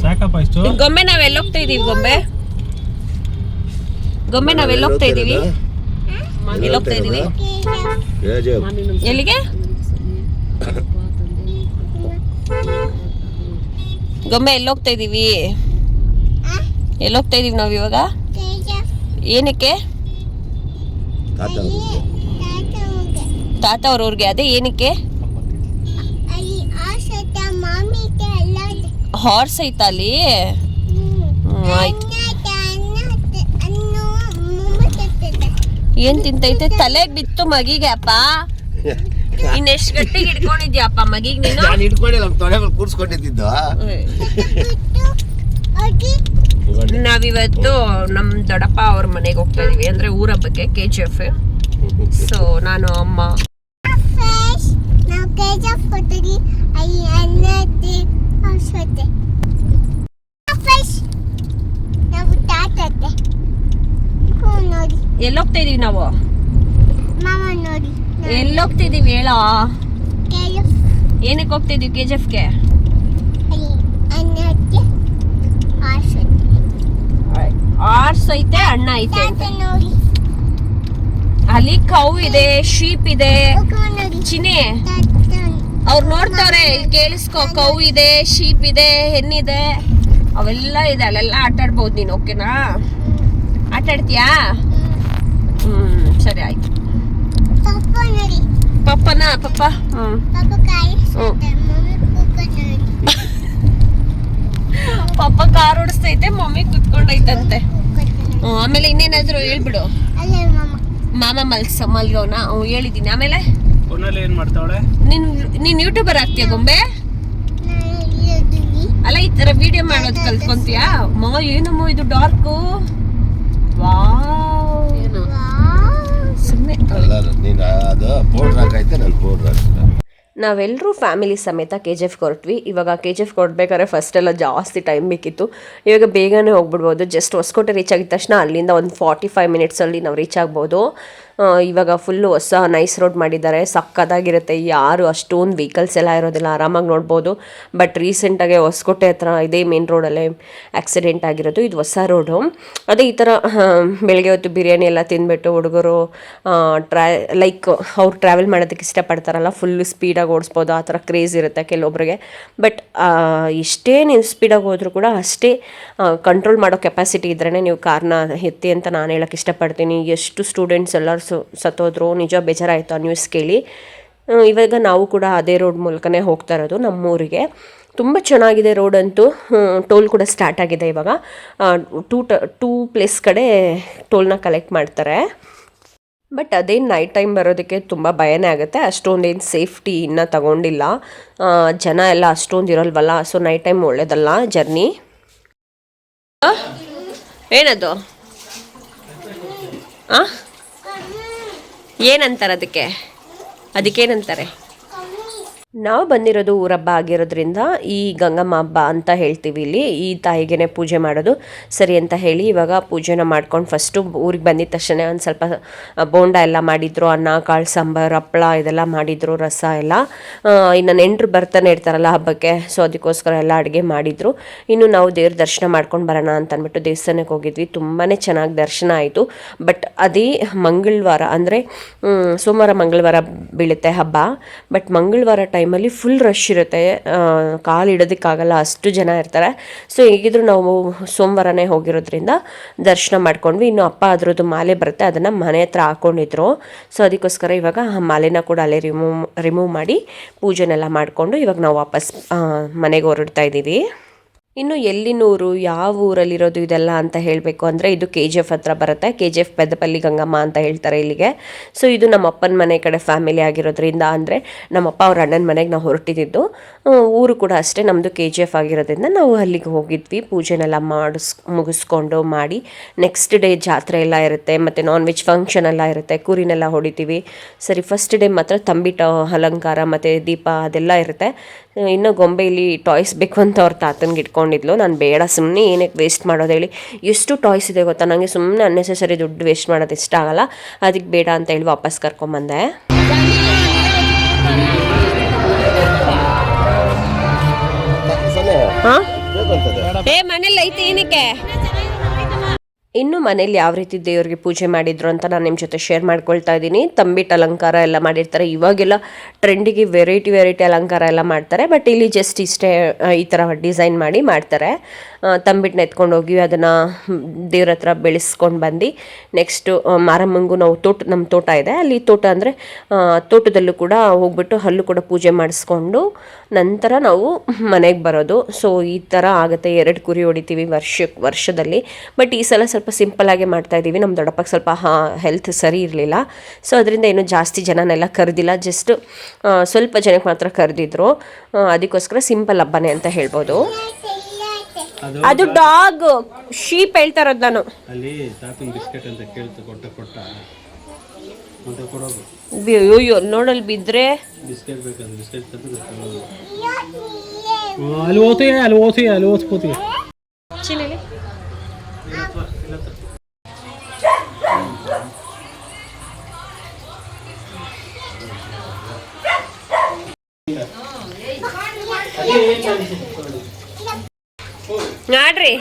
ಸಾಕಪ್ಪ ಇಷ್ಟು. ಗೊಂಬೆ ನಾವೆಲ್ಲ ಹೋಗ್ತಾ ಇದೀವಿ? ಗೊಂಬೆ ನಾವೆಲ್ಲ ಹೋಗ್ತಾ ಇದೀವಿ? ಎಲ್ಲಿ ಹೋಗ್ತಾ ಇದೀವಿ? ಎಲ್ಲಿಗೆ? ಗೊಂಬೆ ಎಲ್ಲಿ ಹೋಗ್ತಾ ಇದೀವಿ? ಎಲ್ಲಿ ಹೋಗ್ತಾ ಇದೀವಿ ನಾವು ಇವಾಗ? ಏನಕ್ಕೆ? ತಾತ ಅವ್ರ ಊರಿಗೆ. ಅದೇ ಏನಕ್ಕೆ? ಹಾರ್ಸ್ ಐತಾ ಅಲ್ಲಿ? ಆಯ್ತು. ಏನ್ ತಿಂತೈತೆ? ತಲೆಗ್ ಬಿತ್ತು ಮಗಿಗೆ ಅಪ್ಪ. ಇನ್ನೆಷ್ಟು ಗಟ್ಟಿಗೆ ಹಿಡ್ಕೊಂಡಿದ್ಯಪ್ಪ ಮಗಿಗೆ ನೀನು? ನಾನು ಹಿಡ್ಕೊಂಡಿಲ್ಲ, ತೊಡೆ ಮೇಲೆ ಕೂರ್ಸ್ಕೊಂಡಿದ್ದು. ನಾವಿವತ್ತು ನಮ್ ದೊಡ್ಡಪ್ಪ ಅವ್ರ ಮನೆಗೆ ಹೋಗ್ತಾ ಇದೀವಿ, ಅಂದ್ರೆ ಊರ ಬಗ್ಗೆ KGF. ಸೊ ನಾನು ಅಮ್ಮ ಎಲ್ಲೋಗ್ತಾ ಇದೀವಿ ನಾವು? ಎಲ್ಲೋಗ್ತಾ ಇದೀವಿ ಹೇಳೋ? ಏನಕ್ಕೆ ಹೋಗ್ತಾ ಇದೀವಿ KGFಗೆ? ಆರ್ಸ್ ಐತೆ, ಅಣ್ಣ ಐತೆ. ಅಲ್ಲಿ ಕೌ ಇದೆ, ಶೀಪ್ ಇದೆ. ಚಿನಿ ಅವ್ರು ನೋಡ್ತಾವ್ರೆ, ಕೇಳಿಸ್ಕೊ. ಕೌ ಇದೆ, ಶೀಪ್ ಇದೆ, ಹೆಣ್ಣಿದೆ, ಅವೆಲ್ಲ ಇದೆ. ಅಲ್ಲೆಲ್ಲ ಆಟಾಡ್ಬೋದು ನೀನು. ಓಕೆನಾ? ಆಟಾಡ್ತೀಯಾ? ಸರಿ ಆಯ್ತು. ಪಪ್ಪನ ಪಪ್ಪ ಪಪ್ಪ ಕಾರ್ ಓಡಿಸ್ತೈತೆ, ಮಮ್ಮಿ ಕುತ್ಕೊಂಡೈತಂತೆ. ಆಮೇಲೆ ಇನ್ನೇನಾದ್ರು ಹೇಳ್ಬಿಡು. ಮಾಮ ಮಲ್ಗೋನ ಹೇಳಿದೀನಿ. ಆಮೇಲೆ ಏನ್ ಮಾಡ್ತಾವಳೆ? ನೀನ್ ಯೂಟ್ಯೂಬರ್ ಆಗ್ತೀಯ ಗೊಂಬೆ? ಅಲ್ಲ, ಈ ತರ ವಿಡಿಯೋ ಮಾಡೋದು ಕಲ್ತ್ಕೊಂತೀಯಾ? ಏನಮ್ಮ ಇದು ಡಾರ್ಕು? ಸುಮ್ಮನೆ ನಾವೆಲ್ಲರೂ ಫ್ಯಾಮಿಲಿ ಸಮೇತ KGFಗೆ ಹೊರಟ್ವಿ. ಇವಾಗ KGFಗೆ ಹೊರಡ್ಬೇಕಾದ್ರೆ ಫಸ್ಟ್ ಎಲ್ಲ ಜಾಸ್ತಿ ಟೈಮ್ ಬೇಕಿತ್ತು. ಇವಾಗ ಬೇಗನೆ ಹೋಗ್ಬಿಡ್ಬೋದು. ಜಸ್ಟ್ ಹೊಸಕೋಟೆ ರೀಚ್ ಆಗಿದ ತಕ್ಷಣ ಅಲ್ಲಿಂದ ಒಂದು 45 ಮಿನಿಟ್ಸಲ್ಲಿ ನಾವು ರೀಚ್ ಆಗ್ಬೋದು. ಇವಾಗ ಫುಲ್ಲು ಹೊಸ ನೈಸ್ ರೋಡ್ ಮಾಡಿದ್ದಾರೆ, ಸಕ್ಕತ್ತಾಗಿರುತ್ತೆ. ಯಾರು ಅಷ್ಟೊಂದು ವೆಹಿಕಲ್ಸ್ ಎಲ್ಲ ಇರೋದಿಲ್ಲ, ಆರಾಮಾಗಿ ನೋಡ್ಬೋದು. ಬಟ್ ರೀಸೆಂಟಾಗಿ ಹೊಸಕೋಟೆ ಹತ್ರ ಇದೇ ಮೇನ್ ರೋಡಲ್ಲೇ ಆಕ್ಸಿಡೆಂಟ್ ಆಗಿರೋದು. ಇದು ಹೊಸ ರೋಡು. ಅದೇ ಈ ಥರ ಬೆಳಗ್ಗೆ ಹೊತ್ತು ಬಿರಿಯಾನಿ ಎಲ್ಲ ತಿಂದ್ಬಿಟ್ಟು ಹುಡುಗರು ಅವ್ರು ಟ್ರಾವೆಲ್ ಮಾಡೋದಕ್ಕೆ ಇಷ್ಟಪಡ್ತಾರಲ್ಲ, ಫುಲ್ಲು ಸ್ಪೀಡಾಗಿ ಓಡಿಸ್ಬೋದು, ಆ ಥರ ಕ್ರೇಜ್ ಇರುತ್ತೆ ಕೆಲವೊಬ್ರಿಗೆ. ಬಟ್ ಎಷ್ಟೇ ನೀವು ಸ್ಪೀಡಾಗಿ ಹೋದರೂ ಕೂಡ ಅಷ್ಟೇ ಕಂಟ್ರೋಲ್ ಮಾಡೋ ಕೆಪಾಸಿಟಿ ಇದ್ರೇ ನೀವು ಕಾರ್ನ ಎತ್ತಿ ಅಂತ ನಾನು ಹೇಳೋಕ್ಕೆ ಇಷ್ಟಪಡ್ತೀನಿ. ಎಷ್ಟು ಸ್ಟೂಡೆಂಟ್ಸ್ ಎಲ್ಲರೂ ಸತ್ತೋದ್ರು, ನಿಜ ಬೇಜಾರಾಯಿತು ಆ ನ್ಯೂಸ್ ಕೇಳಿ. ಇವಾಗ ನಾವು ಕೂಡ ಅದೇ ರೋಡ್ ಮೂಲಕನೇ ಹೋಗ್ತಾ ಇರೋದು ನಮ್ಮೂರಿಗೆ. ತುಂಬ ಚೆನ್ನಾಗಿದೆ ರೋಡ್ ಅಂತೂ. ಟೋಲ್ ಕೂಡ ಸ್ಟಾರ್ಟ್ ಆಗಿದೆ ಇವಾಗ. ಟೂ ಪ್ಲೇಸ್ ಕಡೆ ಟೋಲ್ನ ಕಲೆಕ್ಟ್ ಮಾಡ್ತಾರೆ. ಬಟ್ ಅದೇನು ನೈಟ್ ಟೈಮ್ ಬರೋದಕ್ಕೆ ತುಂಬ ಭಯನೇ ಆಗುತ್ತೆ. ಅಷ್ಟೊಂದೇನು ಸೇಫ್ಟಿ ಇನ್ನೂ ತಗೊಂಡಿಲ್ಲ, ಜನ ಎಲ್ಲ ಅಷ್ಟೊಂದು ಇರಲ್ವಲ್ಲ. ಸೊ ನೈಟ್ ಟೈಮ್ ಒಳ್ಳೇದಲ್ಲ ಜರ್ನಿ. ಏನದು? ಏನಂತಾರೆ ಅದಕ್ಕೇನಂತಾರೆ? ನಾವು ಬಂದಿರೋದು ಊರಬ್ಬ ಆಗಿರೋದ್ರಿಂದ ಈ ಗಂಗಮ್ಮ ಹಬ್ಬ ಅಂತ ಹೇಳ್ತೀವಿ ಇಲ್ಲಿ. ಈ ತಾಯಿಗೆ ಪೂಜೆ ಮಾಡೋದು ಸರಿ ಅಂತ ಹೇಳಿ ಇವಾಗ ಪೂಜೆನ ಮಾಡ್ಕೊಂಡು ಫಸ್ಟು ಊರಿಗೆ ಬಂದಿದ್ದ ತಕ್ಷಣ ಒಂದು ಸ್ವಲ್ಪ ಬೋಂಡ ಎಲ್ಲ ಮಾಡಿದ್ರು, ಅನ್ನ ಕಾಳು ಸಾಂಬಾರು ಹಪ್ಪಳ ಇದೆಲ್ಲ ಮಾಡಿದರು, ರಸ ಎಲ್ಲ. ಇನ್ನು ನೆಂಟರು ಬರ್ತಾನೆ ಇರ್ತಾರಲ್ಲ ಹಬ್ಬಕ್ಕೆ, ಸೊ ಅದಕ್ಕೋಸ್ಕರ ಎಲ್ಲ ಅಡುಗೆ ಮಾಡಿದರು. ಇನ್ನು ನಾವು ದೇವ್ರ ದರ್ಶನ ಮಾಡ್ಕೊಂಡು ಬರೋಣ ಅಂತ ಅಂದ್ಬಿಟ್ಟು ದೇವಸ್ಥಾನಕ್ಕೆ ಹೋಗಿದ್ವಿ. ತುಂಬಾ ಚೆನ್ನಾಗಿ ದರ್ಶನ ಆಯಿತು. ಬಟ್ ಅದೇ ಮಂಗಳವಾರ, ಅಂದರೆ ಸೋಮವಾರ ಮಂಗಳವಾರ ಬೀಳುತ್ತೆ ಹಬ್ಬ. ಬಟ್ ಮಂಗಳವಾರ ಟೈಮಲ್ಲಿ ಫುಲ್ ರಶ್ ಇರುತ್ತೆ, ಕಾಲು ಇಡೋದಕ್ಕಾಗಲ್ಲ, ಅಷ್ಟು ಜನ ಇರ್ತಾರೆ. ಸೊ ಹೇಗಿದ್ರು ನಾವು ಸೋಮವಾರನೇ ಹೋಗಿರೋದ್ರಿಂದ ದರ್ಶನ ಮಾಡ್ಕೊಂಡ್ವಿ. ಇನ್ನು ಅಪ್ಪ ಅದ್ರದ್ದು ಮಾಲೆ ಬರುತ್ತೆ, ಅದನ್ನು ಮನೆ ಹತ್ರ ಹಾಕ್ಕೊಂಡಿದ್ರು. ಸೊ ಅದಕ್ಕೋಸ್ಕರ ಇವಾಗ ಆ ಮಾಲೆನ ಕೂಡ ಅಲ್ಲೇ ರಿಮೂವ್ ಮಾಡಿ ಪೂಜೆನೆಲ್ಲ ಮಾಡಿಕೊಂಡು ಇವಾಗ ನಾವು ವಾಪಸ್ ಮನೆಗೆ ಹೊರಡ್ತಾ ಇದ್ದೀವಿ. ಇನ್ನು ಎಲ್ಲಿನೂರು, ಯಾವ ಊರಲ್ಲಿರೋದು ಇದೆಲ್ಲ ಅಂತ ಹೇಳಬೇಕು ಅಂದರೆ ಇದು KGF ಹತ್ರ ಬರುತ್ತೆ. KGF ಪೆದ್ದಪಲ್ಲಿ ಗಂಗಮ್ಮ ಅಂತ ಹೇಳ್ತಾರೆ ಇಲ್ಲಿಗೆ. ಸೊ ಇದು ನಮ್ಮ ಅಪ್ಪನ ಮನೆ ಕಡೆ ಫ್ಯಾಮಿಲಿ ಆಗಿರೋದ್ರಿಂದ, ಅಂದರೆ ನಮ್ಮಪ್ಪ ಅವ್ರ ಅಣ್ಣನ ಮನೆಗೆ ನಾವು ಹೊರಟಿದ್ದು. ಊರು ಕೂಡ ಅಷ್ಟೇ ನಮ್ಮದು KGF ಆಗಿರೋದ್ರಿಂದ ನಾವು ಅಲ್ಲಿಗೆ ಹೋಗಿದ್ವಿ. ಪೂಜೆನೆಲ್ಲ ಮುಗಿಸ್ಕೊಂಡು ಮಾಡಿ ನೆಕ್ಸ್ಟ್ ಡೇ ಜಾತ್ರೆ ಎಲ್ಲ ಇರುತ್ತೆ, ಮತ್ತು ನಾನ್ ವೆಜ್ ಫಂಕ್ಷನ್ ಎಲ್ಲ ಇರುತ್ತೆ, ಕುರಿನೆಲ್ಲ ಹೊಡಿತೀವಿ. ಸರಿ, ಫಸ್ಟ್ ಡೇ ಮಾತ್ರ ತಂಬಿಟ ಅಲಂಕಾರ ಮತ್ತು ದೀಪ ಅದೆಲ್ಲ ಇರುತ್ತೆ. ಇನ್ನು ಗೊಂಬೆಯಲ್ಲಿ ಟಾಯ್ಸ್ ಬೇಕು ಅಂತ ಅವ್ರ ತಾತನಿಗೆ ಇಟ್ಕೊಂಡಿದ್ಲು. ನಾನು ಬೇಡ, ಸುಮ್ಮನೆ ಏನಕ್ಕೆ ವೇಸ್ಟ್ ಮಾಡೋದು ಹೇಳಿ. ಎಷ್ಟು ಟಾಯ್ಸ್ ಇದೆ ಗೊತ್ತಾ, ನನಗೆ ಸುಮ್ಮನೆ ಅನ್ನೆಸೆಸರಿ ದುಡ್ಡು ವೇಸ್ಟ್ ಮಾಡೋದು ಇಷ್ಟ ಆಗಲ್ಲ. ಅದಕ್ಕೆ ಬೇಡ ಅಂತ ಹೇಳಿ ವಾಪಸ್ ಕರ್ಕೊಂಬಂದೆ. ಹಾಂ ಏ ಮನೇಲಿ ಐತಿ ಏನಕ್ಕೆ. ಇನ್ನು ಮನೇಲಿ ಯಾವ ರೀತಿ ದೇವ್ರಿಗೆ ಪೂಜೆ ಮಾಡಿದ್ರು ಅಂತ ನಾನು ನಿಮ್ಮ ಜೊತೆ ಶೇರ್ ಮಾಡ್ಕೊಳ್ತಾ ಇದ್ದೀನಿ. ತಂಬಿಟ್ಟು ಅಲಂಕಾರ ಎಲ್ಲ ಮಾಡಿರ್ತಾರೆ. ಇವಾಗೆಲ್ಲ ಟ್ರೆಂಡಿಗೆ ವೆರೈಟಿ ಅಲಂಕಾರ ಎಲ್ಲ ಮಾಡ್ತಾರೆ. ಬಟ್ ಇಲ್ಲಿ ಜಸ್ಟ್ ಇಷ್ಟೇ ಈ ಥರ ಡಿಸೈನ್ ಮಾಡಿ ಮಾಡ್ತಾರೆ. ತಂಬಿಟ್ಟನ್ನ ಎತ್ಕೊಂಡು ಹೋಗಿ ಅದನ್ನು ದೇವ್ರ ಹತ್ರ ಬೆಳೆಸ್ಕೊಂಡು ಬಂದು ನೆಕ್ಸ್ಟು ಮಾರಮ್ಮಂಗೂ ನಾವು ನಮ್ಮ ತೋಟ ಇದೆ, ಅಲ್ಲಿ ತೋಟ ಅಂದರೆ ತೋಟದಲ್ಲೂ ಕೂಡ ಹೋಗ್ಬಿಟ್ಟು ಅಲ್ಲೂ ಕೂಡ ಪೂಜೆ ಮಾಡಿಸ್ಕೊಂಡು ನಂತರ ನಾವು ಮನೆಗೆ ಬರೋದು. ಸೊ ಈ ಥರ ಆಗುತ್ತೆ. 2 ಕುರಿ ಹೊಡಿತೀವಿ ವರ್ಷದಲ್ಲಿ. ಬಟ್ ಈ ಸಲ ಸ್ವಲ್ಪ ಸಿಂಪಲ್ಲಾಗೆ ಮಾಡ್ತಾಯಿದ್ದೀವಿ. ನಮ್ಮ ದೊಡ್ಡಪ್ಪಗೆ ಸ್ವಲ್ಪ ಹೆಲ್ತ್ ಸರಿ ಇರಲಿಲ್ಲ. ಸೊ ಅದರಿಂದ ಏನು ಜಾಸ್ತಿ ಜನನೆಲ್ಲ ಕರೆದಿಲ್ಲ, ಜಸ್ಟ್ ಸ್ವಲ್ಪ ಜನಕ್ಕೆ ಮಾತ್ರ ಕರೆದಿದ್ರು. ಅದಕ್ಕೋಸ್ಕರ ಸಿಂಪಲ್ ಹಬ್ಬನೇ ಅಂತ ಹೇಳ್ಬೋದು. ಅದು ಡಾಗ್ ಶೀಪ್ ಹೇಳ್ತಾ ಇರೋದು ನಾನು. ಅಲ್ಲಿ ತಾತನ್ ಬಿಸ್ಕೆಟ್ ಅಂತ ಕೇಳ್ತು ಕೊಟ್ಟ ಮತ್ತೆ ಕೊಡೋದು. ಅಯ್ಯೋ ನೋಡಲ್ಲಿ ಬಿದ್ದರೆ ಬಿಸ್ಕೆಟ್ ಬೇಕಂದ್ರೆ ಬಿಸ್ಕೆಟ್ ತಂದು ಅಲ್ಲಿ ಓದ್ತೀವಿ ಚಿನ್ನಿಲಿ ನೋಡ್ರಿ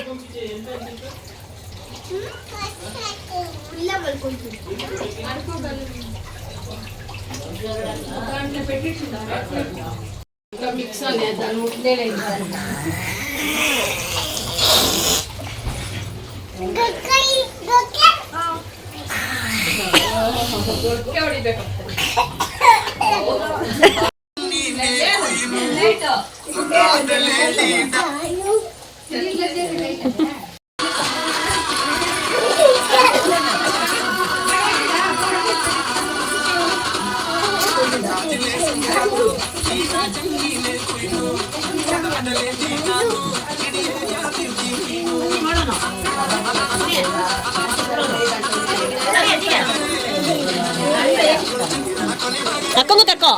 ತಕ್ಕೋ ತಕ್ಕೋ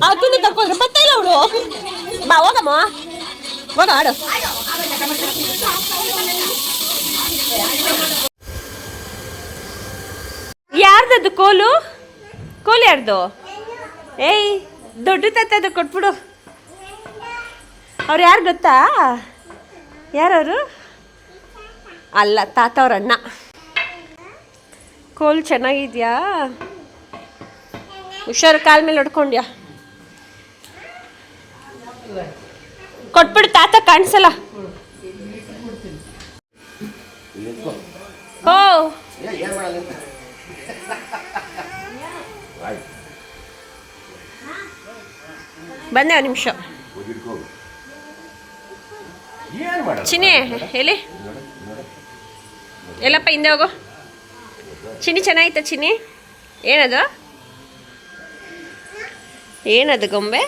ಅದನ್ನು ತಕ್ಕೊಂಡ್ರೆ ಬರ್ತಾ ಇಲ್ಲ ಅವಳು. ಬಾ ಹೋಗಮ್ಮ, ಹೋಗ ಆಡು. ಯಾರ್ದದು ಕೋಲು ಯಾರ್ದು? ಏಯ್ ದೊಡ್ಡ ತತ್ತದು ಕೊಟ್ಬಿಡು. ಅವ್ರು ಯಾರು ಗೊತ್ತಾ? ಯಾರವರು? ಅಲ್ಲ, ತಾತ ಅವ್ರ ಅಣ್ಣ. ಕೋಲ್ ಚೆನ್ನಾಗಿದ್ಯಾ? ಹುಷಾರು, ಕಾಲ ಮೇಲೆ ಹೊಡ್ಕೊಂಡ್ಯಾ? ಕೊಟ್ಬಿಡು, ತಾತ ಕಾಣಿಸಲ್ಲ. ಓ ಬಂದೆ ಒಂದು ನಿಮಿಷ. ಚಿನ್ನಿ ಎಲ್ಲಿ ಎಲ್ಲಪ್ಪ ಹಿಂದೆ ಹೋಗು. ಚಿನ್ನಿ ಚೆನ್ನಾಗಿತ್ತ ಚಿನ್ನಿ? ಏನದು ಗೊಂಬೆ?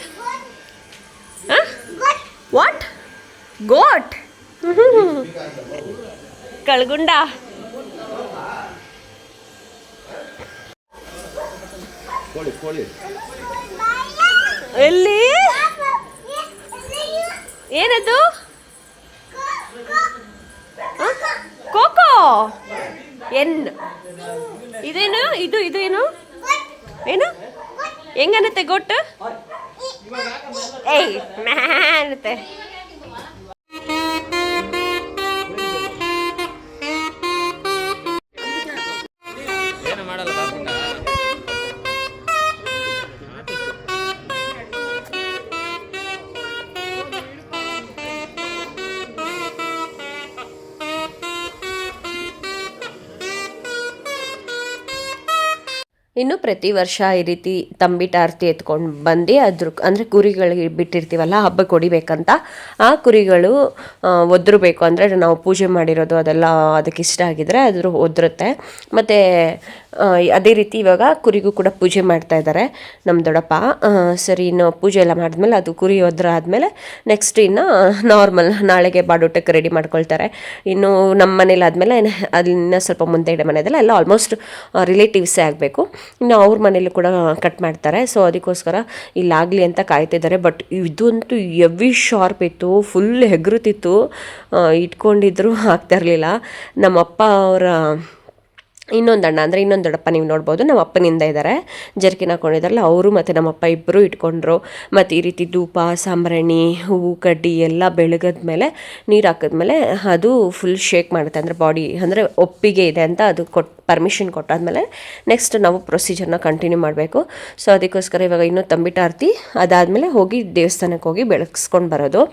ವಾಟ್? ಗೋಟ್? ಕಳ್ಗುಂಡ. ಎಲ್ಲಿ? ಏನದು? ಕೋಕೋ ಇದೇನು? ಇದು ಏನು? ಏನು ಹೆಂಗನ್ನತ್ತೆ ಗೊಟ್ಟು? ಏಯ್ ಅನ್ನತ್ತೆ. ಇನ್ನು ಪ್ರತಿ ವರ್ಷ ಈ ರೀತಿ ತಂಬಿಟ್ಟು ಆರತಿ ಎತ್ಕೊಂಡು ಬಂದು ಅಂದರೆ ಕುರಿಗಳಿಗೆ ಬಿಟ್ಟಿರ್ತೀವಲ್ಲ ಹಬ್ಬಕ್ಕೆ ಹೊಡಿಬೇಕಂತ, ಆ ಕುರಿಗಳು ಒದ್ರಬೇಕು. ಅಂದರೆ ನಾವು ಪೂಜೆ ಮಾಡಿರೋದು ಅದೆಲ್ಲ ಅದಕ್ಕೆ ಇಷ್ಟ ಆಗಿದ್ರೆ ಅದ್ರ ಒದ್ರುತ್ತೆ. ಮತ್ತು ಅದೇ ರೀತಿ ಇವಾಗ ಕುರಿಗೂ ಕೂಡ ಪೂಜೆ ಮಾಡ್ತಾ ಇದ್ದಾರೆ ನಮ್ಮ ದೊಡ್ಡಪ್ಪ. ಸರಿ, ಇನ್ನು ಪೂಜೆ ಎಲ್ಲ ಮಾಡಿದ್ಮೇಲೆ ಅದು ಕುರಿ ಒದ್ರ ಆದಮೇಲೆ ನೆಕ್ಸ್ಟ್ ಇನ್ನು ನಾರ್ಮಲ್ ನಾಳೆಗೆ ಬಾಡೂಟಕ್ಕೆ ರೆಡಿ ಮಾಡ್ಕೊಳ್ತಾರೆ. ಇನ್ನು ನಮ್ಮ ಮನೇಲಿ ಆದಮೇಲೆ ಅಲ್ಲಿನ ಸ್ವಲ್ಪ ಮುಂದೆ ಮನೆಯದೆಲ್ಲ ಎಲ್ಲ ಆಲ್ಮೋಸ್ಟ್ ರಿಲೇಟಿವ್ಸೇ ಆಗಬೇಕು. ಇನ್ನು ಅವ್ರ ಮನೇಲಿ ಕೂಡ ಕಟ್ ಮಾಡ್ತಾರೆ. ಸೊ ಅದಕ್ಕೋಸ್ಕರ ಇಲ್ಲಾಗಲಿ ಅಂತ ಕಾಯ್ತಿದ್ದಾರೆ. ಬಟ್ ಇದಂತೂ ಎವಿ ಶಾರ್ಪ್ ಇತ್ತು, ಫುಲ್ ಹೆಗ್ರುತಿತ್ತು, ಇಟ್ಕೊಂಡಿದ್ರು ಆಗ್ತಾ ಇರಲಿಲ್ಲ. ನಮ್ಮಪ್ಪ ಅವರ ಇನ್ನೊಂದು ಅಣ್ಣ ಅಂದರೆ ಇನ್ನೊಂದು ದೊಡ್ಡಪ್ಪ ನೀವು ನೋಡ್ಬೋದು ನಮ್ಮ ಅಪ್ಪನಿಂದ ಇದ್ದಾರೆ, ಜರ್ಕಿನ್ ಹಾಕ್ಕೊಂಡಿದ್ದಾರಲ್ಲ ಅವರು ಮತ್ತು ನಮ್ಮಪ್ಪ ಇಬ್ಬರು ಇಟ್ಕೊಂಡ್ರು. ಮತ್ತು ಈ ರೀತಿ ಧೂಪ, ಸಾಂಬ್ರಾಣಿ, ಹೂವು, ಕಡ್ಡಿ ಎಲ್ಲ ಬೆಳಗದ್ಮೇಲೆ ನೀರು ಹಾಕಿದ್ಮೇಲೆ ಅದು ಫುಲ್ ಶೇಕ್ ಮಾಡುತ್ತೆ. ಅಂದರೆ ಬಾಡಿ ಅಂದರೆ ಒಪ್ಪಿಗೆ ಇದೆ ಅಂತ ಅದು ಪರ್ಮಿಷನ್ ಕೊಟ್ಟಾದ್ಮೇಲೆ ನೆಕ್ಸ್ಟ್ ನಾವು ಪ್ರೊಸೀಜರ್ನ ಕಂಟಿನ್ಯೂ ಮಾಡಬೇಕು. ಸೊ ಅದಕ್ಕೋಸ್ಕರ ಇವಾಗ ಇನ್ನೂ ತಂಬಿಟ್ಟು ಆರತಿ ಅದಾದಮೇಲೆ ಹೋಗಿ ದೇವಸ್ಥಾನಕ್ಕೆ ಹೋಗಿ ಬೆಳಗಿಸ್ಕೊಂಡು ಬರೋದು.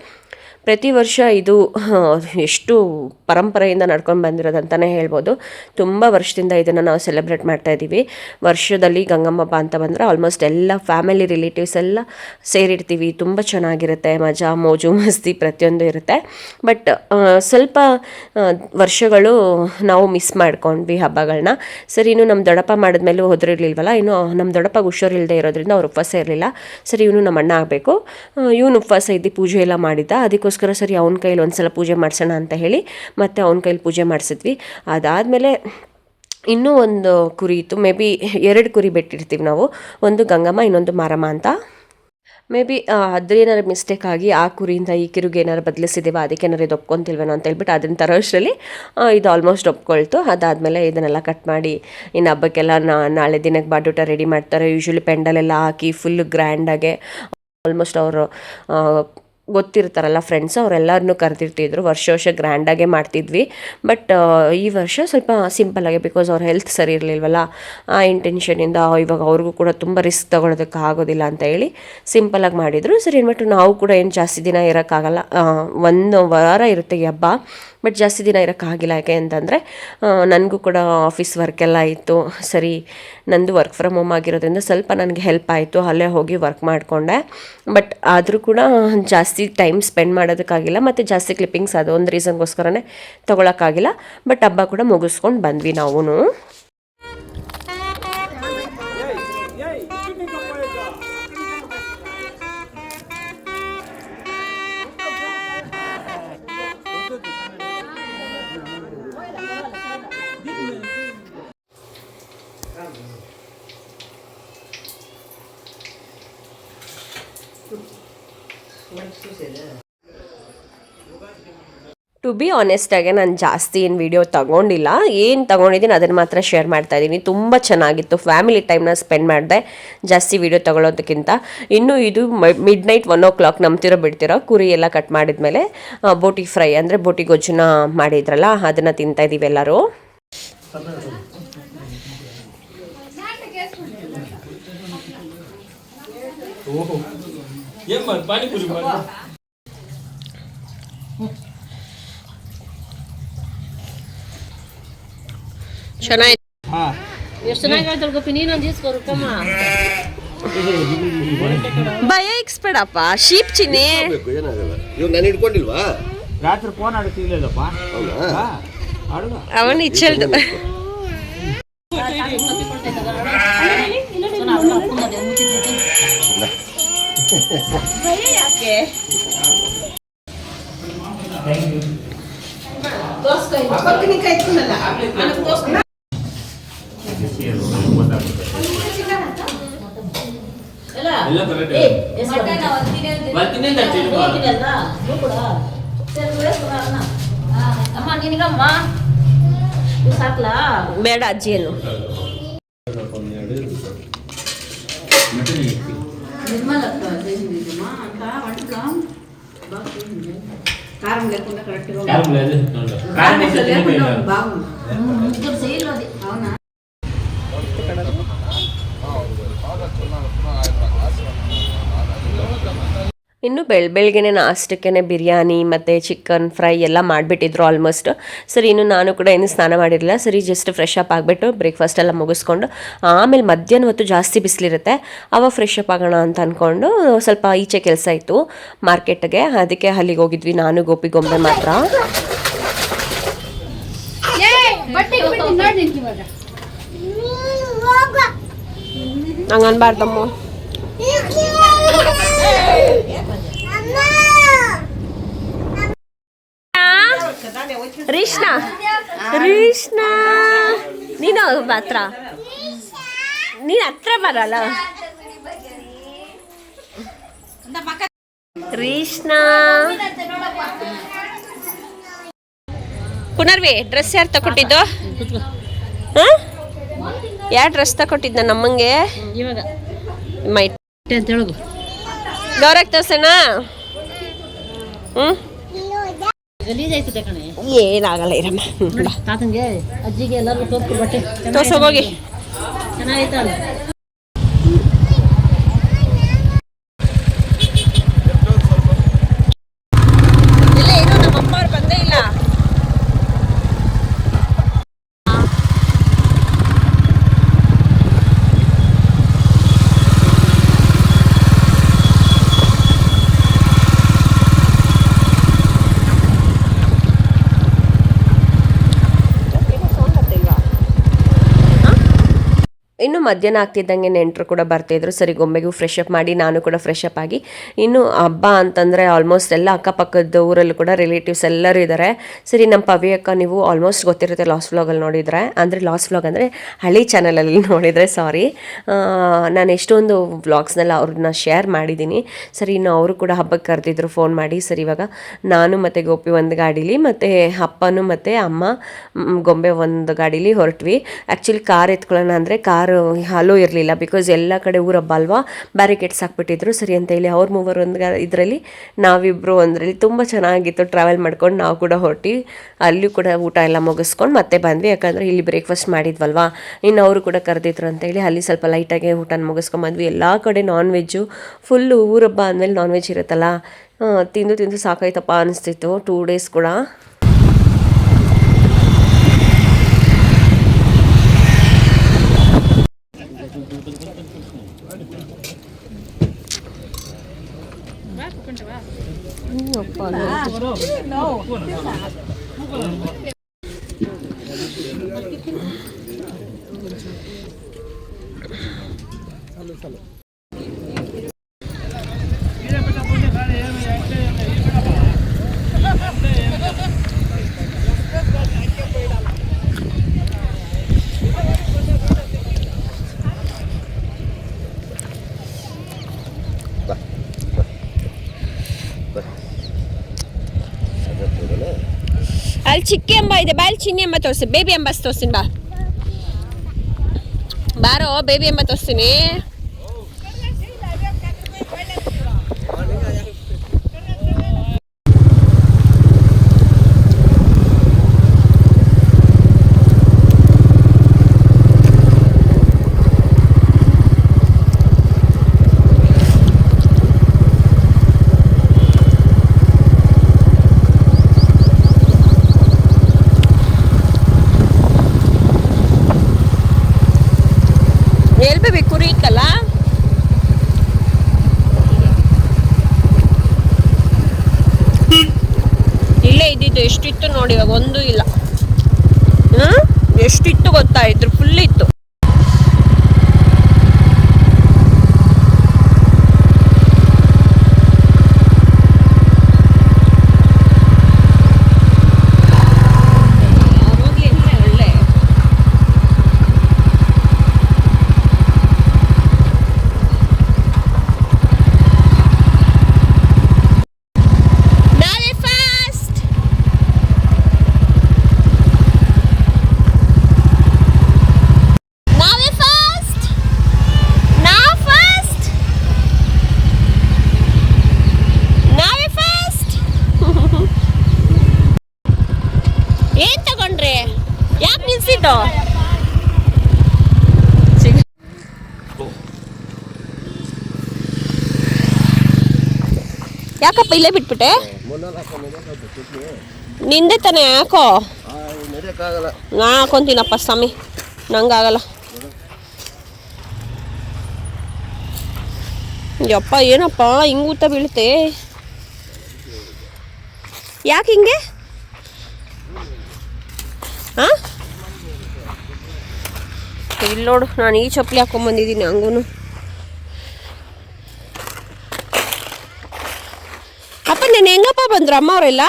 ಪ್ರತಿ ವರ್ಷ ಇದು ಎಷ್ಟು ಪರಂಪರೆಯಿಂದ ನಡ್ಕೊಂಡು ಬಂದಿರೋದಂತಲೇ ಹೇಳ್ಬೋದು. ತುಂಬ ವರ್ಷದಿಂದ ಇದನ್ನು ನಾವು ಸೆಲೆಬ್ರೇಟ್ ಮಾಡ್ತಾಯಿದ್ದೀವಿ. ವರ್ಷದಲ್ಲಿ ಗಂಗಮ್ಮ ಹಬ್ಬ ಅಂತ ಬಂದರೆ ಆಲ್ಮೋಸ್ಟ್ ಎಲ್ಲ ಫ್ಯಾಮಿಲಿ ರಿಲೇಟಿವ್ಸ್ ಎಲ್ಲ ಸೇರಿರ್ತೀವಿ. ತುಂಬ ಚೆನ್ನಾಗಿರುತ್ತೆ, ಮಜಾ ಮೋಜು ಮಸ್ತಿ ಪ್ರತಿಯೊಂದು ಇರುತ್ತೆ. ಬಟ್ ಸ್ವಲ್ಪ ವರ್ಷಗಳು ನಾವು ಮಿಸ್ ಮಾಡ್ಕೊಂಡ್ವಿ ಹಬ್ಬಗಳನ್ನ. ಸರಿ, ಇನ್ನು ನಮ್ಮ ದೊಡ್ಡಪ್ಪ ಮಾಡಿದ್ಮೇಲೂ ಹೋದ್ರಿರ್ಲಿಲ್ವಲ್ಲ, ಇನ್ನು ನಮ್ಮ ದೊಡ್ಡಪ್ಪ ಹುಷಾರಿಲ್ಲದೆ ಇರೋದ್ರಿಂದ ಅವ್ರು ಉಪವಾಸ ಇರಲಿಲ್ಲ. ಸರಿ, ಇವನು ನಮ್ಮ ಅಣ್ಣ ಆಗಬೇಕು, ಇವನು ಉಪವಾಸ ಇದ್ದು ಪೂಜೆ ಎಲ್ಲ ಮಾಡಿದ್ದ. ಅದಕ್ಕೋಸ್ಕರ ಸರಿ ಅವನ ಕೈಲಿ ಒಂದ್ಸಲ ಪೂಜೆ ಮಾಡಿಸೋಣ ಅಂತ ಹೇಳಿ ಮತ್ತೆ ಅವನ ಕೈಲಿ ಪೂಜೆ ಮಾಡಿಸಿದ್ವಿ. ಅದಾದಮೇಲೆ ಇನ್ನೂ ಒಂದು ಕುರಿ ಇತ್ತು, ಮೇ ಬಿ 2 ಕುರಿ ಬಿಟ್ಟಿರ್ತೀವಿ ನಾವು, ಒಂದು ಗಂಗಮ್ಮ ಇನ್ನೊಂದು ಮಾರಮ್ಮ ಅಂತ. ಮೇ ಬಿ ಅದೇನಾರು ಮಿಸ್ಟೇಕ್ ಆಗಿ ಆ ಕುರಿಯಿಂದ ಈ ಕಿರುಗೆ ಏನಾರು ಬದಲಿಸಿದ್ದೀವ, ಅದಕ್ಕೇನಾರು ಇದು ಒಪ್ಕೊತಿಲ್ವೇನೋ ಅಂತ ಹೇಳ್ಬಿಟ್ಟು ಅದನ್ನ ತರೋಷ್ಟರಲ್ಲಿ ಇದು ಆಲ್ಮೋಸ್ಟ್ ಒಪ್ಕೊಳ್ತು. ಅದಾದಮೇಲೆ ಇದನ್ನೆಲ್ಲ ಕಟ್ ಮಾಡಿ ಇನ್ನು ಹಬ್ಬಕ್ಕೆಲ್ಲ ನಾಳೆ ದಿನಕ್ಕೆ ಬಾಡೂಟ ರೆಡಿ ಮಾಡ್ತಾರೆ. ಯೂಶ್ವಲಿ ಪೆಂಡಲೆಲ್ಲ ಹಾಕಿ ಫುಲ್ ಗ್ರ್ಯಾಂಡಾಗೆ ಆಲ್ಮೋಸ್ಟ್ ಅವರು ಗೊತ್ತಿರ್ತಾರಲ್ಲ ಫ್ರೆಂಡ್ಸ್, ಅವರೆಲ್ಲರನ್ನೂ ಕರೆದಿರ್ತಿದ್ರು. ವರ್ಷ ಗ್ರ್ಯಾಂಡಾಗೆ ಮಾಡ್ತಿದ್ವಿ. ಬಟ್ ಈ ವರ್ಷ ಸ್ವಲ್ಪ ಸಿಂಪಲ್ಲಾಗಿ, ಬಿಕಾಸ್ ಅವ್ರ ಹೆಲ್ತ್ ಸರಿ ಇರಲಿಲ್ವಲ್ಲ, ಆ ಇಂಟೆನ್ಷನಿಂದ ಇವಾಗ ಅವ್ರಿಗೂ ಕೂಡ ತುಂಬ ರಿಸ್ಕ್ ತೊಗೊಳೋದಕ್ಕೆ ಆಗೋದಿಲ್ಲ ಅಂತ ಹೇಳಿ ಸಿಂಪಲ್ಲಾಗಿ ಮಾಡಿದರು. ಸರಿ ಅಂದ್ಬಿಟ್ಟು ನಾವು ಕೂಡ ಏನು ಜಾಸ್ತಿ ದಿನ ಇರೋಕ್ಕಾಗಲ್ಲ, 1 ವಾರ ಇರುತ್ತೆ ಈ ಹಬ್ಬ, ಬಟ್ ಜಾಸ್ತಿ ದಿನ ಇರೋಕ್ಕಾಗಿಲ್ಲ. ಯಾಕೆ ಅಂತಂದರೆ ನನಗೂ ಕೂಡ ಆಫೀಸ್ ವರ್ಕೆಲ್ಲ ಇತ್ತು. ಸರಿ, ನಂದು ವರ್ಕ್ ಫ್ರಮ್ ಹೋಮ್ ಆಗಿರೋದ್ರಿಂದ ಸ್ವಲ್ಪ ನನಗೆ ಹೆಲ್ಪ್ ಆಯಿತು, ಅಲ್ಲೇ ಹೋಗಿ ವರ್ಕ್ ಮಾಡಿಕೊಂಡೆ. ಬಟ್ ಆದರೂ ಕೂಡ ಜಾಸ್ತಿ ಟೈಮ್ ಸ್ಪೆಂಡ್ ಮಾಡೋದಕ್ಕಾಗಿಲ್ಲ, ಮತ್ತು ಜಾಸ್ತಿ ಕ್ಲಿಪ್ಪಿಂಗ್ಸ್ ಅದು ಒಂದು ರೀಸನ್ಗೋಸ್ಕರನೇ ತೊಗೊಳಕ್ಕಾಗಿಲ್ಲ. ಬಟ್ ಹಬ್ಬ ಕೂಡ ಮುಗಿಸ್ಕೊಂಡು ಬಂದ್ವಿ ನಾವು. ಟು ಬಿ ಆನೆಸ್ಟಾಗೆ ನಾನು ಜಾಸ್ತಿ ಏನು ವಿಡಿಯೋ ತಗೊಂಡಿಲ್ಲ, ಏನು ತಗೊಂಡಿದ್ದೀನಿ ಅದನ್ನು ಮಾತ್ರ ಶೇರ್ ಮಾಡ್ತಾ ಇದ್ದೀನಿ. ತುಂಬ ಚೆನ್ನಾಗಿತ್ತು, ಫ್ಯಾಮಿಲಿ ಟೈಮ್ನ ಸ್ಪೆಂಡ್ ಮಾಡಿದೆ ಜಾಸ್ತಿ ವಿಡಿಯೋ ತಗೊಳ್ಳೋದಕ್ಕಿಂತ. ಇನ್ನು ಇದು ಮಿಡ್ನೈಟ್ 1 o'clock ನಂಬ್ತಿರೋ ಬಿಡ್ತಿರೋ ಕುರಿ ಎಲ್ಲ ಕಟ್ ಮಾಡಿದ್ಮೇಲೆ ಬೋಟಿ ಫ್ರೈ ಅಂದರೆ ಬೋಟಿ ಗೊಜ್ಜನ್ನ ಮಾಡಿದ್ರಲ್ಲ ಅದನ್ನು ತಿಂತಾಯಿದ್ದೀವಿ ಎಲ್ಲರೂ. ಚೆನ್ನಾಗಿ ಎಷ್ಟು ಚೆನ್ನಾಗಿ ಗೊಪ್ಪಿ, ನೀನೊಂದು ಇಸ್ಕೊರುಕಮ್ಮ. ಭಯ ಇಕ್ಸ್ಬೇಡಪ್ಪ, ಶೀಪ್ ಚಿನ್ನಿ. ಏನಾಗಲ್ಲ, ಇವಾಗ ನಾನು ಇಟ್ಕೊಂಡಿಲ್ವಾ? ರಾತ್ರಿ ಫೋನ್ ಆಡುತ್ತಿಲ್ಲಪ್ಪ, ಅವನು ಇಚ್ಚಲ್ದು. ಬೇಡ ಅಜ್ಜಿಯನ್ನು కారం లేకుండా కరెక్ట్గా అవునా. ಇನ್ನು ಬೆಳಗ್ಗೆನೆ ನಾಷ್ಟಕ್ಕೆ ಬಿರಿಯಾನಿ ಮತ್ತು ಚಿಕನ್ ಫ್ರೈ ಎಲ್ಲ ಮಾಡಿಬಿಟ್ಟಿದ್ರು ಆಲ್ಮೋಸ್ಟ್. ಸರಿ, ಇನ್ನು ನಾನು ಕೂಡ ಏನು ಸ್ನಾನ ಮಾಡಿರಲಿಲ್ಲ. ಸರಿ, ಜಸ್ಟ್ ಫ್ರೆಶ್ ಅಪ್ ಆಗಿಬಿಟ್ಟು ಬ್ರೇಕ್ಫಾಸ್ಟ್ ಎಲ್ಲ ಮುಗಿಸ್ಕೊಂಡು ಆಮೇಲೆ ಮಧ್ಯಾಹ್ನ ಹೊತ್ತು ಜಾಸ್ತಿ ಬಿಸಿಲಿರುತ್ತೆ, ಅವಾಗ ಫ್ರೆಶ್ ಅಪ್ ಆಗೋಣ ಅಂತ ಅಂದ್ಕೊಂಡು ಸ್ವಲ್ಪ ಈಚೆ ಕೆಲಸ ಇತ್ತು ಮಾರ್ಕೆಟ್ಗೆ, ಅದಕ್ಕೆ ಅಲ್ಲಿಗೆ ಹೋಗಿದ್ವಿ ನಾನು ಗೋಪಿ ಗೊಂಬೆ ಮಾತ್ರ. ಹಂಗನ್ಬಾರ್ದಮ್ಮ. ರೀಷ್ಣಾ ರೀಷ್ಣಾ ನೀನು ಹತ್ರ, ನೀನು ಹತ್ರ ಬರಲ್ಲ. ರೀಷ್ಣಾ ಪುನರ್ವಿ ಡ್ರೆಸ್ ಯಾರು ತಗೊಟ್ಟಿದ್ದು? ಹಾಂ ಯಾವ ಡ್ರೆಸ್ ತಗೊಟ್ಟಿದ್ದ ನಮ್ಮಂಗೆ ಇವಾಗ ಮೈ ಅಂತ ಹೇಳೋದು ಗೌರಕ್ ತೋರ್ಸೋಣ ಹ್ಞೂ ಗಲೀಜ್ ಆಯ್ತದೆ ಕಣೆ ಏನಾಗಲ್ಲ ಇರಮ್ಮ ತಾತಂಗೆ ಅಜ್ಜಿಗೆ ಎಲ್ಲರಿಗೂ ತೋರ್ಕು ಬಟ್ಟೆ ತೋರ್ಸೋಗೋಗಿ ಚೆನ್ನಾಗೈತಲ್ಲ ಇಲ್ಲ ಏನು ನಮ್ಮ ಅಮ್ಮ ಅವ್ರು ಬಂದೇ ಇಲ್ಲ ಇನ್ನು ಮಧ್ಯಾಹ್ನ ಆಗ್ತಿದ್ದಂಗೆ ನೆಂಟರು ಕೂಡ ಬರ್ತಿದ್ರು. ಸರಿ ಗೊಂಬೆಗೂ ಫ್ರೆಶ್ ಅಪ್ ಮಾಡಿ ನಾನು ಕೂಡ ಫ್ರೆಶ್ ಅಪ್ ಆಗಿ, ಇನ್ನು ಹಬ್ಬ ಅಂತಂದರೆ ಆಲ್ಮೋಸ್ಟ್ ಎಲ್ಲ ಅಕ್ಕಪಕ್ಕದ ಊರಲ್ಲೂ ಕೂಡ ರಿಲೇಟಿವ್ಸ್ ಎಲ್ಲರೂ ಇದ್ದಾರೆ. ಸರಿ ನಮ್ಮ ಪವಿ ಅಕ್ಕ ನೀವು ಆಲ್ಮೋಸ್ಟ್ ಗೊತ್ತಿರುತ್ತೆ ಲಾಸ್ಟ್ ವ್ಲಾಗಲ್ಲಿ ನೋಡಿದರೆ, ಅಂದರೆ ಲಾಸ್ಟ್ ವ್ಲಾಗ್ ಅಂದರೆ ಹಳಿ ಚಾನಲಲ್ಲಿ ನೋಡಿದರೆ ಸಾರಿ, ನಾನು ಎಷ್ಟೊಂದು ವ್ಲಾಗ್ಸ್ನೆಲ್ಲ ಅವ್ರನ್ನ ಶೇರ್ ಮಾಡಿದ್ದೀನಿ. ಸರಿ ಇನ್ನು ಅವರು ಕೂಡ ಹಬ್ಬಕ್ಕೆ ಕರೆದಿದ್ರು ಫೋನ್ ಮಾಡಿ. ಸರಿ ಇವಾಗ ನಾನು ಮತ್ತು ಗೋಪಿ ಒಂದು ಗಾಡೀಲಿ ಮತ್ತು ಅಪ್ಪನೂ ಮತ್ತು ಅಮ್ಮ ಗೊಂಬೆ ಒಂದು ಗಾಡೀಲಿ ಹೊರಟ್ವಿ. ಆ್ಯಕ್ಚುಲಿ ಕಾರ್ ಎತ್ಕೊಳ್ಳೋಣ ಅಂದರೆ ಕಾರು ಹಲೋ ಇರಲಿಲ್ಲ, ಬಿಕಾಸ್ ಎಲ್ಲ ಕಡೆ ಊರಬ್ಬ ಅಲ್ವಾ, ಬ್ಯಾರಿಕೇಡ್ಸ್ ಹಾಕ್ಬಿಟ್ಟಿದ್ರು. ಸರಿ ಅಂತ ಹೇಳಿ ಅವ್ರ ಮೂವರು ಒಂದು ಇದರಲ್ಲಿ ನಾವಿಬ್ಬರು ಒಂದರಲ್ಲಿ ತುಂಬ ಚೆನ್ನಾಗಿತ್ತು. ಟ್ರಾವೆಲ್ ಮಾಡ್ಕೊಂಡು ನಾವು ಕೂಡ ಹೊರಟಿ ಅಲ್ಲೂ ಕೂಡ ಊಟ ಎಲ್ಲ ಮುಗಿಸ್ಕೊಂಡು ಮತ್ತೆ ಬಂದ್ವಿ. ಯಾಕಂದರೆ ಇಲ್ಲಿ ಬ್ರೇಕ್ಫಾಸ್ಟ್ ಮಾಡಿದ್ವಲ್ವಾ, ಇನ್ನು ಅವರು ಕೂಡ ಕರೆದಿದ್ರು ಅಂತೇಳಿ ಅಲ್ಲಿ ಸ್ವಲ್ಪ ಲೈಟಾಗಿ ಊಟನ ಮುಗಿಸ್ಕೊಂಬಂದ್ವಿ. ಎಲ್ಲ ಕಡೆ ನಾನ್ ವೆಜ್ಜು ಫುಲ್ಲು. ಊರಬ್ಬ ಅಂದಮೇಲೆ ನಾನ್ ವೆಜ್ ಇರುತ್ತಲ್ಲ, ತಿಂದು ಸಾಕಾಯ್ತಪ್ಪ ಅನಿಸ್ತಿತ್ತು 2 days ಕೂಡ. ಅಲ್ಲಿ ಚಿಕ್ಕಿ ಅಂಬ ಇದೆ, ಬಾ ಅಲ್ಲಿ ಚಿನ್ನಿ ಅಂಬ ತೋರಿಸಿ, ಬೇಬಿ ಅಂಬ ತೋರಿಸ್ತೀನಿ, ಬಾ ಬಾರೋ ಬೇಬಿ ಅಂಬ ತೋರಿಸ್ತೀನಿ. ಕುರಿ ಇತ್ತಲ್ಲ, ಇಲ್ಲೇ ಇದ್ದಿದ್ದು. ಎಷ್ಟಿತ್ತು ನೋಡಿ, ಇವಾಗ ಒಂದು ಇಲ್ಲ. ಎಷ್ಟಿತ್ತು ಗೊತ್ತಾ, ಇದ್ರ ಫುಲ್ ಇತ್ತು. ಯಾಕಪ್ಪ ಇಲ್ಲೇ ಬಿಟ್ಬಿಟ್ಟೆ? ನಿಂದೆ ತಾನೆ, ಯಾಕೋ ನಾ ಹಾಕೊಂತೀನಪ್ಪ ಸ್ವಾಮಿ, ನಂಗಾಗಲ್ಲ. ಯಪ್ಪ ಏನಪ್ಪ ಹಿಂಗ್ ಊತ ಬೀಳುತ್ತೆ, ಯಾಕೆ ಹಿಂಗೆ? ಹಾಂ ಇಲ್ಲಿ ನೋಡು, ನಾನು ಈ ಚಪ್ಪಲಿ ಹಾಕೊಂಡ್ಬಂದಿದ್ದೀನಿ ಹಂಗೂ. ಅಪ್ಪ ನಾನು ಹೆಂಗಪ್ಪ ಬಂದ್ರು ಅಮ್ಮ ಅವರೆಲ್ಲ?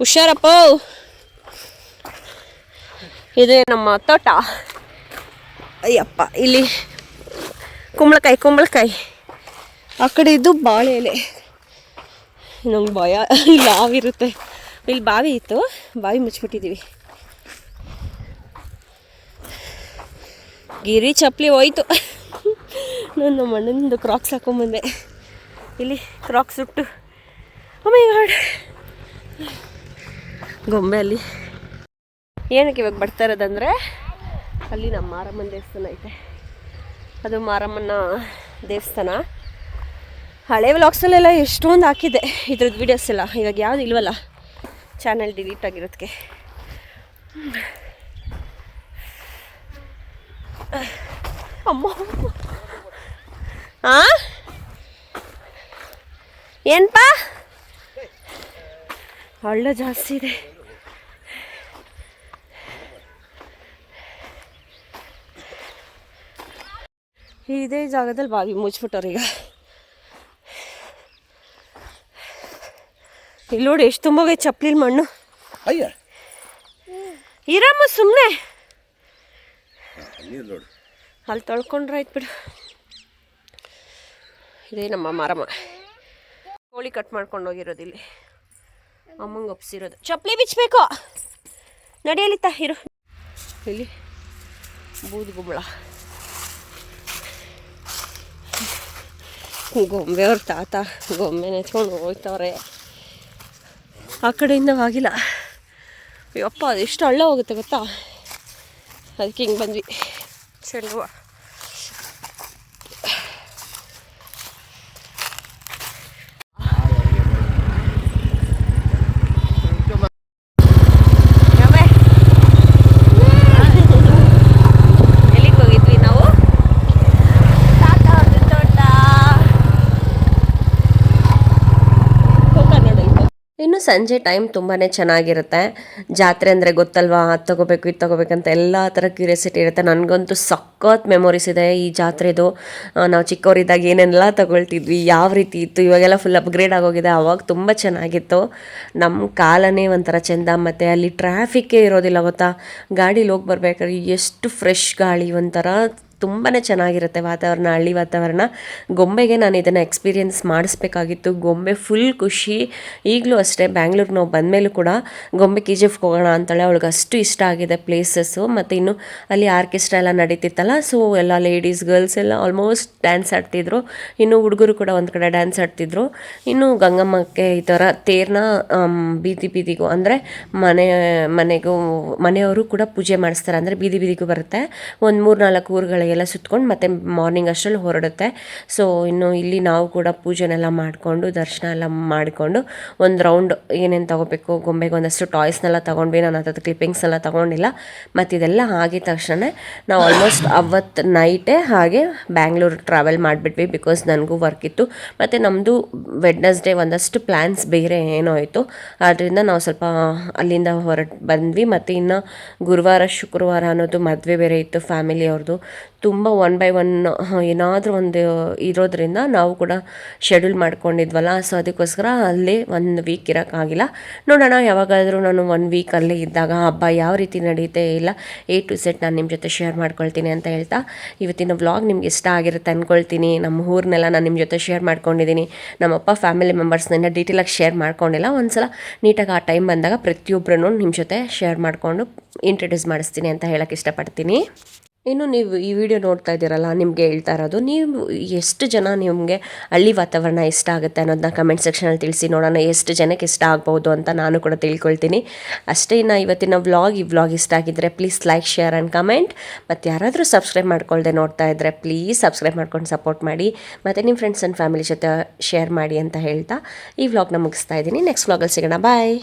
ಹುಷಾರಪ್ಪ. ಇದೇ ನಮ್ಮ ತೋಟ. ಅಯ್ಯಪ್ಪ, ಇಲ್ಲಿ ಕುಂಬಳಕಾಯಿ ಆ ಕಡೆ ಇದು ಬಾಳೆ ಎಲೆ. ನಂಗೆ ಭಯ, ಇಲ್ಲಿ ಹಾವಿರುತ್ತೆ. ಇಲ್ಲಿ ಬಾವಿ ಇತ್ತು, ಬಾವಿ ಮುಚ್ಚಿಬಿಟ್ಟಿದ್ದೀವಿ. ಗಿರಿ ಚಪ್ಪಲಿ ಹೋಯ್ತು. ನಾನು ನಮ್ಮ ಅಣ್ಣನಿಂದು ಕ್ರಾಕ್ಸ್ ಹಾಕೊಂಬಂದೆ. ಇಲ್ಲಿ ಕ್ರಾಕ್ಸ್ ಉಟ್ಟು ಓ ಮೈ ಗಾಡ್ ಗೊಂಬೆ ಅಲ್ಲಿ. ಏನಕ್ಕೆ ಇವಾಗ ಬರ್ತಾ ಇರೋದಂದರೆ ಅಲ್ಲಿ ನಮ್ಮ ಮಾರಮ್ಮನ ದೇವಸ್ಥಾನ ಐತೆ. ಅದು ಮಾರಮ್ಮನ ದೇವಸ್ಥಾನ. ಹಳೆ ವ್ಲಾಗ್ಸಲ್ಲೆಲ್ಲ ಎಷ್ಟೊಂದು ಹಾಕಿದ್ದೆ ಇದ್ರದ್ದು ವೀಡಿಯೋಸ್ ಎಲ್ಲ. ಇವಾಗ ಯಾವುದು ಇಲ್ವಲ್ಲ, ಚಾನಲ್ ಡಿಲೀಟ್ ಆಗಿರೋದಕ್ಕೆ. ಅಮ್ಮ ಹಾಂ ಏನಪ್ಪ, ಹಳ್ಳ ಜಾಸ್ತಿ ಇದೆ. ಇದೇ ಜಾಗದಲ್ಲಿ ಬಾವಿ ಮುಚ್ಚಿಬಿಟ್ಟವ್ರು ಈಗ. ಇಲ್ಲಿ ನೋಡಿ ಎಷ್ಟು ತುಂಬೋಗೈತೆ ಚಪ್ಪಲಿ ಮಣ್ಣು. ಅಯ್ಯ ಇರಮ್ಮ ಸುಮ್ಮನೆ ನೀರು ನೋಡು. ಅಲ್ಲಿ ತೊಳ್ಕೊಂಡ್ರೆ ಆಯ್ತು ಬಿಡು. ಇದೇ ನಮ್ಮ ಮಾರಮ್ಮ ಕೋಳಿ ಕಟ್ ಮಾಡ್ಕೊಂಡು ಹೋಗಿರೋದು. ಇಲ್ಲಿ ಅಮ್ಮಂಗೆ ಒಪ್ಸಿರೋದು. ಚಪ್ಪಲಿ ಬಿಚ್ಚಬೇಕು, ನಡೆಯಲಿತ್ತ ಇರು. ಇಲ್ಲಿ ಬೂದುಗುಂಬಳ ಗೊಂಬೆಯವ್ರ ತಾತ ಗೊಂಬೆ ನೆಚ್ಕೊಂಡು ಹೋಗ್ತವ್ರೆ. ಆ ಕಡೆಯಿಂದ ಆಗಿಲ್ಲ. ಅಯ್ಯಪ್ಪ ಅದೆಷ್ಟು ಹಳ್ಳ ಹೋಗುತ್ತೆ ಗೊತ್ತಾ, ಅದಕ್ಕೆ ಹಿಂಗೆ ಬಂದ್ವಿ. ಚೆಂಡುವ ಎಲ್ಲಿಗೆ ಹೋಗಿದ್ವಿ ನಾವು? ತಾತ ಅವ್ರದ್ದು ತೋಟ. ಇನ್ನು ಸಂಜೆ ಟೈಮ್ ತುಂಬಾ ಚೆನ್ನಾಗಿರುತ್ತೆ. ಜಾತ್ರೆ ಅಂದರೆ ಗೊತ್ತಲ್ವಾ, ಅದು ತೊಗೋಬೇಕು ಇದು ತೊಗೋಬೇಕಂತ ಎಲ್ಲ ಥರ ಕ್ಯೂರಿಯಾಸಿಟಿ ಇರುತ್ತೆ. ನನಗಂತೂ ಸಖತ್ ಮೆಮೊರೀಸ್ ಇದೆ ಈ ಜಾತ್ರೆದು. ನಾವು ಚಿಕ್ಕವರಿದ್ದಾಗ ಏನೆಲ್ಲ ತೊಗೊಳ್ತಿದ್ವಿ, ಯಾವ ರೀತಿ ಇತ್ತು. ಇವಾಗೆಲ್ಲ ಫುಲ್ ಅಪ್ಗ್ರೇಡ್ ಆಗೋಗಿದೆ. ಆವಾಗ ತುಂಬ ಚೆನ್ನಾಗಿತ್ತು. ನಮ್ಮ ಕಾಲನೇ ಒಂಥರ ಚೆಂದ. ಮತ್ತು ಅಲ್ಲಿ ಟ್ರಾಫಿಕ್ಕೇ ಇರೋದಿಲ್ಲ ಗೊತ್ತಾ. ಗಾಡೀಲಿ ಹೋಗಿ ಬರ್ಬೇಕಾದ್ರೆ ಎಷ್ಟು ಫ್ರೆಶ್ ಗಾಳಿ, ಒಂಥರ ತುಂಬಾ ಚೆನ್ನಾಗಿರುತ್ತೆ ವಾತಾವರಣ, ಹಳ್ಳಿ ವಾತಾವರಣ. ಗೊಂಬೆಗೆ ನಾನು ಇದನ್ನು ಎಕ್ಸ್ಪೀರಿಯೆನ್ಸ್ ಮಾಡಿಸ್ಬೇಕಾಗಿತ್ತು. ಗೊಂಬೆ ಫುಲ್ ಖುಷಿ. ಈಗಲೂ ಅಷ್ಟೇ, ಬ್ಯಾಂಗ್ಳೂರ್ಗೆ ನಾವು ಬಂದಮೇಲೂ ಕೂಡ ಗೊಂಬೆ KGF ಹೋಗೋಣ ಅಂತಾಳೆ. ಅವಳಿಗೆ ಅಷ್ಟು ಇಷ್ಟ ಆಗಿದೆ ಪ್ಲೇಸಸ್ಸು. ಮತ್ತು ಇನ್ನು ಅಲ್ಲಿ ಆರ್ಕೆಸ್ಟ್ರಾ ಎಲ್ಲ ನಡೀತಿತ್ತಲ್ಲ, ಸೊ ಎಲ್ಲ ಲೇಡೀಸ್ ಗರ್ಲ್ಸ್ ಎಲ್ಲ ಆಲ್ಮೋಸ್ಟ್ ಡ್ಯಾನ್ಸ್ ಆಡ್ತಿದ್ರು. ಇನ್ನು ಹುಡುಗರು ಕೂಡ ಒಂದು ಕಡೆ ಡ್ಯಾನ್ಸ್ ಆಡ್ತಿದ್ರು. ಇನ್ನು ಗಂಗಮ್ಮಕ್ಕೆ ಈ ಥರ ತೇರನ್ನ ಬೀದಿ ಬೀದಿಗೂ ಅಂದರೆ ಮನೆಗೂ ಮನೆಯವರು ಕೂಡ ಪೂಜೆ ಮಾಡಿಸ್ತಾರೆ. ಅಂದರೆ ಬೀದಿ ಬೀದಿಗೂ ಬರುತ್ತೆ. ಒಂದು 3-4 ಊರುಗಳಿಗೆ ಎಲ್ಲ ಸುತ್ಕೊಂಡು ಮತ್ತೆ ಮಾರ್ನಿಂಗ್ ಅಷ್ಟರಲ್ಲಿ ಹೊರಡುತ್ತೆ. ಸೊ ಇನ್ನು ಇಲ್ಲಿ ನಾವು ಕೂಡ ಪೂಜೆನೆಲ್ಲ ಮಾಡಿಕೊಂಡು ದರ್ಶನ ಎಲ್ಲ ಮಾಡಿಕೊಂಡು ಒಂದು ರೌಂಡ್ ಏನೇನು ತೊಗೋಬೇಕು, ಗೊಂಬೆಗೆ ಒಂದಷ್ಟು ಟಾಯ್ಸ್ನೆಲ್ಲ ತೊಗೊಂಡ್ವಿ. ನಾನು ಅದ್ರ ಕ್ಲಿಪ್ಪಿಂಗ್ಸ್ನೆಲ್ಲ ತೊಗೊಂಡಿಲ್ಲ. ಮತ್ತು ಇದೆಲ್ಲ ಆಗಿದ ತಕ್ಷಣ ನಾವು ಆಲ್ಮೋಸ್ಟ್ ಅವತ್ತು ನೈಟೇ ಹಾಗೆ ಬ್ಯಾಂಗ್ಳೂರು ಟ್ರಾವೆಲ್ ಮಾಡಿಬಿಟ್ವಿ. ಬಿಕಾಸ್ ನನಗೂ ವರ್ಕ್ ಇತ್ತು. ಮತ್ತು ನಮ್ಮದು ವೆಡ್ನೆಸ್ಡೇ ಒಂದಷ್ಟು ಪ್ಲ್ಯಾನ್ಸ್ ಬೇರೆ ಏನೋ ಇತ್ತು. ಆದ್ದರಿಂದ ನಾವು ಸ್ವಲ್ಪ ಅಲ್ಲಿಂದ ಹೊರಟು ಬಂದ್ವಿ. ಮತ್ತು ಇನ್ನು ಗುರುವಾರ ಶುಕ್ರವಾರ ಅನ್ನೋದು ಮದುವೆ ಬೇರೆ ಇತ್ತು ಫ್ಯಾಮಿಲಿಯವ್ರದ್ದು. ತುಂಬ 1 by 1 ಏನಾದರೂ ಒಂದು ಇರೋದ್ರಿಂದ ನಾವು ಕೂಡ ಶೆಡ್ಯೂಲ್ ಮಾಡ್ಕೊಂಡಿದ್ವಲ್ಲ. ಸೊ ಅದಕ್ಕೋಸ್ಕರ ಅಲ್ಲೇ 1 ವೀಕ್ ಇರೋಕ್ಕಾಗಿಲ್ಲ. ನೋಡೋಣ ಯಾವಾಗಾದರೂ ನಾನು 1 ವೀಕ್ ಅಲ್ಲೇ ಇದ್ದಾಗ ಹಬ್ಬ ಯಾವ ರೀತಿ ನಡೀತೆ ಇಲ್ಲ A to Z ನಾನು ನಿಮ್ಮ ಜೊತೆ ಶೇರ್ ಮಾಡ್ಕೊಳ್ತೀನಿ ಅಂತ ಹೇಳ್ತಾ, ಇವತ್ತಿನ ವ್ಲಾಗ್ ನಿಮ್ಗೆ ಇಷ್ಟ ಆಗಿರುತ್ತೆ ಅಂದ್ಕೊಳ್ತೀನಿ. ನಮ್ಮ ಊರನ್ನೆಲ್ಲ ನಾನು ನಿಮ್ಮ ಜೊತೆ ಶೇರ್ ಮಾಡ್ಕೊಂಡಿದ್ದೀನಿ. ನಮ್ಮಪ್ಪ ಫ್ಯಾಮಿಲಿ ಮೆಂಬರ್ಸ್ನೆಲ್ಲ ಡೀಟೇಲಾಗಿ ಶೇರ್ ಮಾಡ್ಕೊಂಡಿಲ್ಲ. ಒಂದ್ಸಲ ನೀಟಾಗಿ ಆ ಟೈಮ್ ಬಂದಾಗ ಪ್ರತಿಯೊಬ್ಬರೂ ನಿಮ್ಮ ಜೊತೆ ಶೇರ್ ಮಾಡಿಕೊಂಡು ಇಂಟ್ರಡ್ಯೂಸ್ ಮಾಡಿಸ್ತೀನಿ ಅಂತ ಹೇಳೋಕ್ಕೆ ಇಷ್ಟಪಡ್ತೀನಿ. ಇನ್ನು ನೀವು ಈ ವಿಡಿಯೋ ನೋಡ್ತಾ ಇದ್ದೀರಲ್ಲ, ನಿಮಗೆ ಹೇಳ್ತಾ ಇರೋದು, ನೀವು ಎಷ್ಟು ಜನ ನಿಮಗೆ ಹಳ್ಳಿ ವಾತಾವರಣ ಇಷ್ಟ ಆಗುತ್ತೆ ಅನ್ನೋದನ್ನ ಕಮೆಂಟ್ ಸೆಕ್ಷನಲ್ಲಿ ತಿಳಿಸಿ. ನೋಡೋಣ ಎಷ್ಟು ಜನಕ್ಕೆ ಇಷ್ಟ ಆಗ್ಬೋದು ಅಂತ ನಾನು ಕೂಡ ತಿಳ್ಕೊಳ್ತೀನಿ. ಅಷ್ಟೇ. ಇನ್ನು ಇವತ್ತಿನ ಈ ವ್ಲಾಗ್ ಇಷ್ಟ ಆಗಿದ್ದರೆ please like, share and comment. ಮತ್ತು ಯಾರಾದರೂ ಸಬ್ಸ್ಕ್ರೈಬ್ ಮಾಡ್ಕೊಳ್ದೆ ನೋಡ್ತಾ ಇದ್ದರೆ ಪ್ಲೀಸ್ ಸಬ್ಸ್ಕ್ರೈಬ್ ಮಾಡ್ಕೊಂಡು ಸಪೋರ್ಟ್ ಮಾಡಿ. ಮತ್ತು ನಿಮ್ಮ ಫ್ರೆಂಡ್ಸ್ ಆ್ಯಂಡ್ ಫ್ಯಾಮಿಲಿ ಜೊತೆ ಶೇರ್ ಮಾಡಿ ಅಂತ ಹೇಳ್ತಾ ಈ ವ್ಲಾಗ್ನ ಮುಗಿಸ್ತಾ ಇದ್ದೀನಿ. ನೆಕ್ಸ್ಟ್ ವ್ಲಾಗಲ್ಲಿ ಸಿಗೋಣ. ಬಾಯ್.